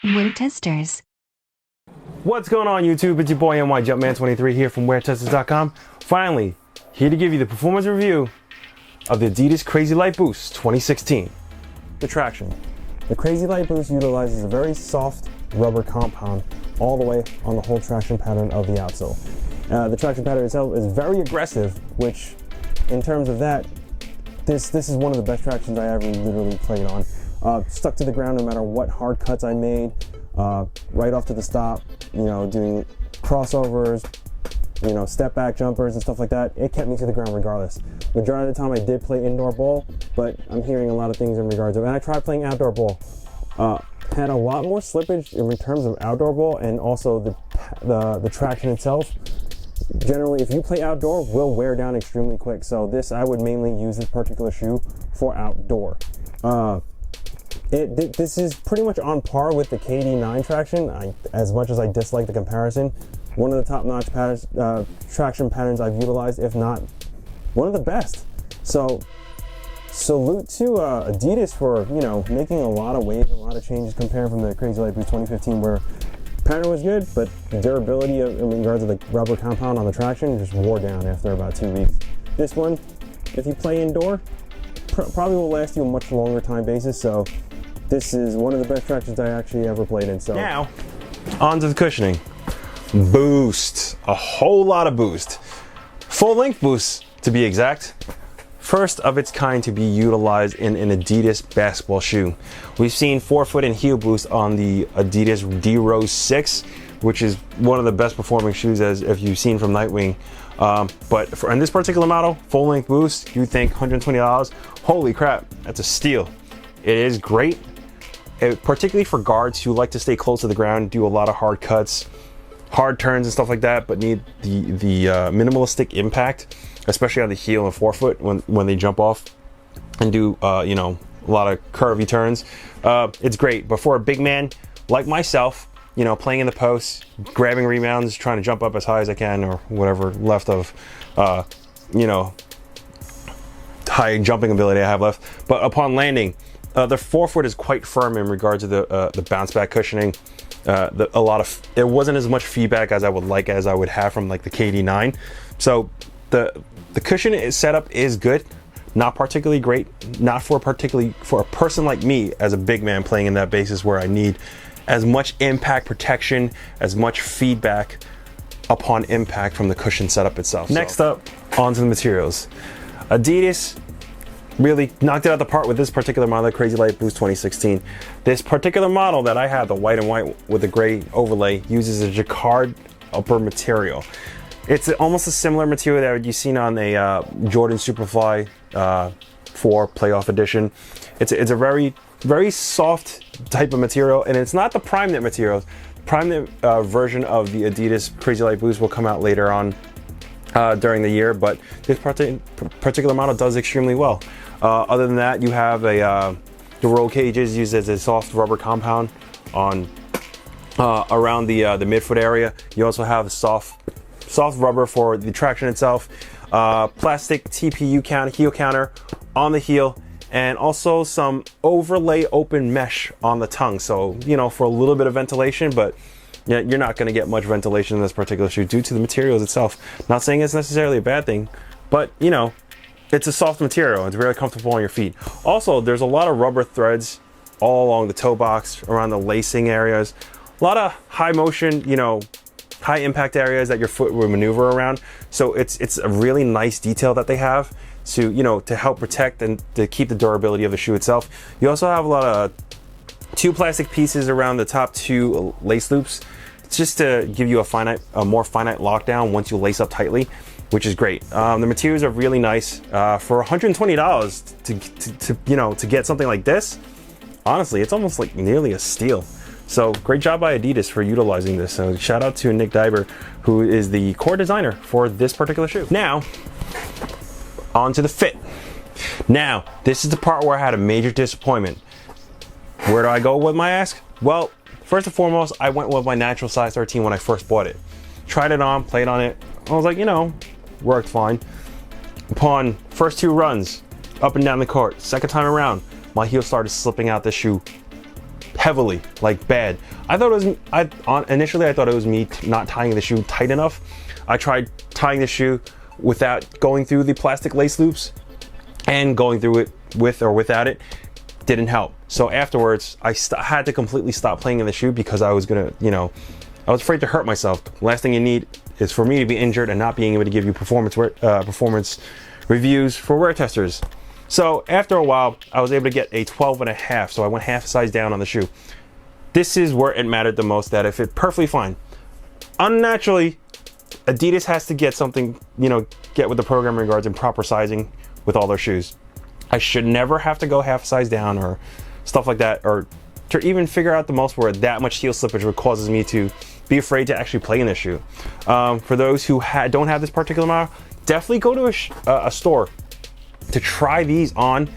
Wear Testers. What's going on YouTube? It's your boy NY Jumpman23 here from WearTesters.com. Finally, here to give you the performance review of the Adidas CrazyLight Boost 2016. The traction. The CrazyLight Boost utilizes a very soft rubber compound all the way on the whole traction pattern of the outsole. The traction pattern itself is very aggressive, which in terms of that, this is one of the best tractions I ever literally played on. Stuck to the ground no matter what hard cuts I made, right off to the stop, doing crossovers, step back jumpers and stuff like that. It kept me to the ground regardless. Majority of the time I did play indoor ball, but I'm hearing a lot of things in regards of, and I tried playing outdoor ball. Had a lot more slippage in terms of outdoor ball, and also the traction itself. Generally, if you play outdoor, will wear down extremely quick. So I would mainly use this particular shoe for outdoor. This is pretty much on par with the KD9 traction. As much as I dislike the comparison, one of the top-notch traction patterns I've utilized, if not one of the best. So salute to Adidas for making a lot of waves, a lot of changes compared from the CrazyLight Boost 2015, where pattern was good, but the durability in regards to the rubber compound on the traction just wore down after about 2 weeks. This one, if you play indoor, probably will last you a much longer time basis. So this is one of the best tractions I actually ever played in. So now, onto the cushioning. Boost, a whole lot of boost. Full length boost to be exact. First of its kind to be utilized in an Adidas basketball shoe. We've seen forefoot and heel boost on the Adidas D-Rose 6, which is one of the best performing shoes as if you've seen from Nightwing. But in this particular model, full length boost, you think $120? Holy crap, that's a steal. It is great, particularly for guards who like to stay close to the ground, do a lot of hard cuts, hard turns and stuff like that, but need the minimalistic impact, especially on the heel and forefoot when they jump off and do a lot of curvy turns. It's great. But for a big man like myself, playing in the post, grabbing rebounds, trying to jump up as high as I can, or whatever left of high jumping ability I have left, but upon landing, the forefoot is quite firm in regards to the bounce back cushioning. It wasn't as much feedback as I would have from like the KD9. So the cushion setup is good, not particularly great, not for a person like me as a big man playing in that basis where I need as much impact protection, as much feedback upon impact from the cushion setup itself. Next up, onto the materials. Adidas really knocked it out the park with this particular model, CrazyLight Boost 2016. This particular model that I have, the white and white with the gray overlay, uses a jacquard upper material. It's almost a similar material that you've seen on a Jordan Superfly 4 Playoff Edition. It's a very, very soft type of material, and it's not the Prime Knit material. Prime Knit version of the Adidas CrazyLight Boost will come out later on during the year, but this particular model does extremely well. Other than that, you have the roll cages used as a soft rubber compound on around the midfoot area. You also have soft rubber for the traction itself, plastic TPU heel counter on the heel, and also some overlay open mesh on the tongue. So for a little bit of ventilation, but yeah, you're not going to get much ventilation in this particular shoe due to the materials itself. Not saying it's necessarily a bad thing, but it's a soft material. It's very comfortable on your feet. Also, there's a lot of rubber threads all along the toe box, around the lacing areas. A lot of high motion, high impact areas that your foot will maneuver around. So it's a really nice detail that they have to help protect and to keep the durability of the shoe itself. You also have a lot of two plastic pieces around the top two lace loops, just to give you a more finite lockdown once you lace up tightly, which is great. The materials are really nice. For $120 to get something like this, honestly, it's almost like nearly a steal. So great job by Adidas for utilizing this. So shout out to Nick Diber, who is the core designer for this particular shoe. Now, on to the fit. Now, this is the part where I had a major disappointment. Where do I go with my ask? Well, first and foremost, I went with my natural size 13 when I first bought it. Tried it on, played on it. I was like, worked fine. Upon first two runs, up and down the court, second time around, my heel started slipping out the shoe heavily, like bad. I thought it was, initially I thought it was me not tying the shoe tight enough. I tried tying the shoe without going through the plastic lace loops and going through it with or without it. Didn't help. So afterwards, I had to completely stop playing in the shoe because I was gonna, you know, I was afraid to hurt myself. Last thing you need is for me to be injured and not being able to give you performance reviews for wear testers. So after a while, I was able to get a 12.5, so I went half a size down on the shoe. This is where it mattered the most, that it fit perfectly fine. Unnaturally, Adidas has to get something, you know, get with the program in regards in proper sizing with all their shoes. I should never have to go half a size down or stuff like that, or to even figure out the most where that much heel slippage causes me to be afraid to actually play in this shoe. For those who don't have this particular model, definitely go to a store to try these on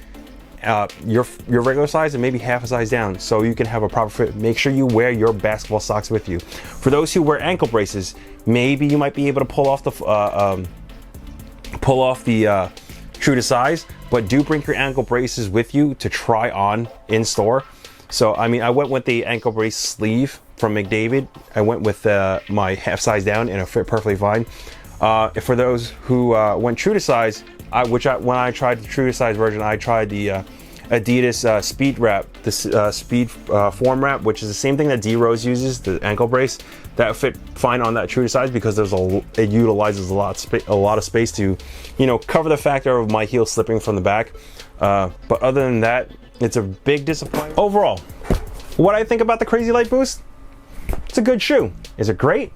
your regular size and maybe half a size down, so you can have a proper fit. Make sure you wear your basketball socks with you. For those who wear ankle braces, maybe you might be able to pull off the true to size, but do bring your ankle braces with you to try on in store. So I mean, I went with the ankle brace sleeve from McDavid. I went with my half size down and it fit perfectly fine. For those who went true to size, when I tried the true to size version, I tried the Adidas Speed Wrap, Speed Form Wrap, which is the same thing that D-Rose uses, the ankle brace. That fit fine on that true to size because it utilizes a lot of space to, you know, cover the factor of my heel slipping from the back. But other than that, it's a big disappointment. Overall, what I think about the CrazyLight Boost, it's a good shoe. Is it great?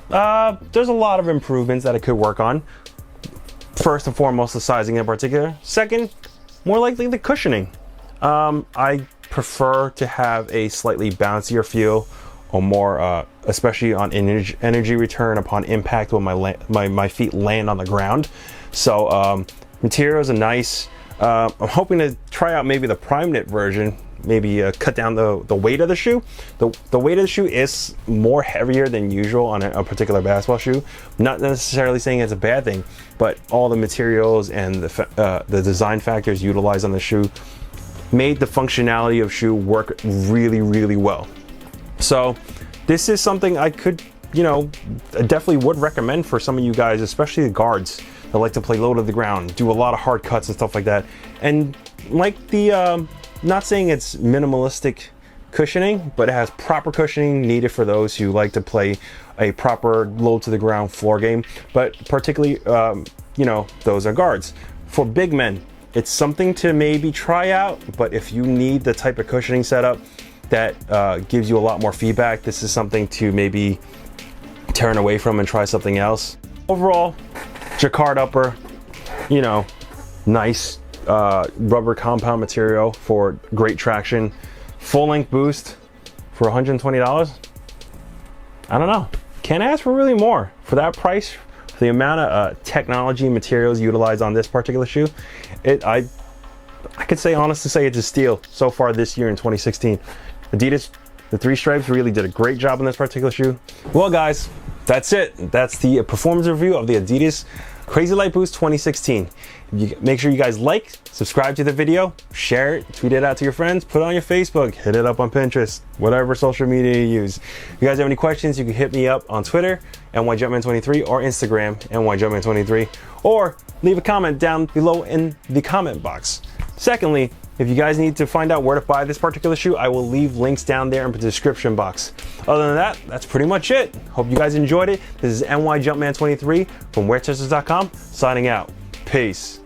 There's a lot of improvements that it could work on. First and foremost, the sizing in particular. Second, more likely the cushioning. I prefer to have a slightly bouncier feel, or more, especially on energy return upon impact when my feet land on the ground. So materials are nice. I'm hoping to try out maybe the Prime Knit version, maybe cut down the weight of the shoe. The weight of the shoe is more heavier than usual on a particular basketball shoe. Not necessarily saying it's a bad thing, but all the materials and the design factors utilized on the shoe made the functionality of shoe work really, really well. So this is something I could, you know, I definitely would recommend for some of you guys, especially the guards that like to play low to the ground, do a lot of hard cuts and stuff like that. And like the, not saying it's minimalistic cushioning, but it has proper cushioning needed for those who like to play a proper low to the ground floor game. But particularly, you know, those are guards. For big men, it's something to maybe try out, but if you need the type of cushioning setup that gives you a lot more feedback, this is something to maybe turn away from and try something else. Overall, jacquard upper, you know, nice rubber compound material for great traction. Full length boost for $120. I don't know, can't ask for really more for that price. For the amount of technology and materials utilized on this particular shoe, I could say honestly say it's a steal so far this year in 2016. Adidas, the 3 stripes really did a great job on this particular shoe. Well guys, that's it. That's the performance review of the Adidas CrazyLight Boost 2016. Make sure you guys like, subscribe to the video, share it, tweet it out to your friends, put it on your Facebook, hit it up on Pinterest, whatever social media you use. If you guys have any questions, you can hit me up on Twitter, NYJumpman23, or Instagram, NYJumpman23, or leave a comment down below in the comment box. Secondly, if you guys need to find out where to buy this particular shoe, I will leave links down there in the description box. Other than that, that's pretty much it. Hope you guys enjoyed it. This is NYJumpman23 from WearTesters.com signing out. Peace.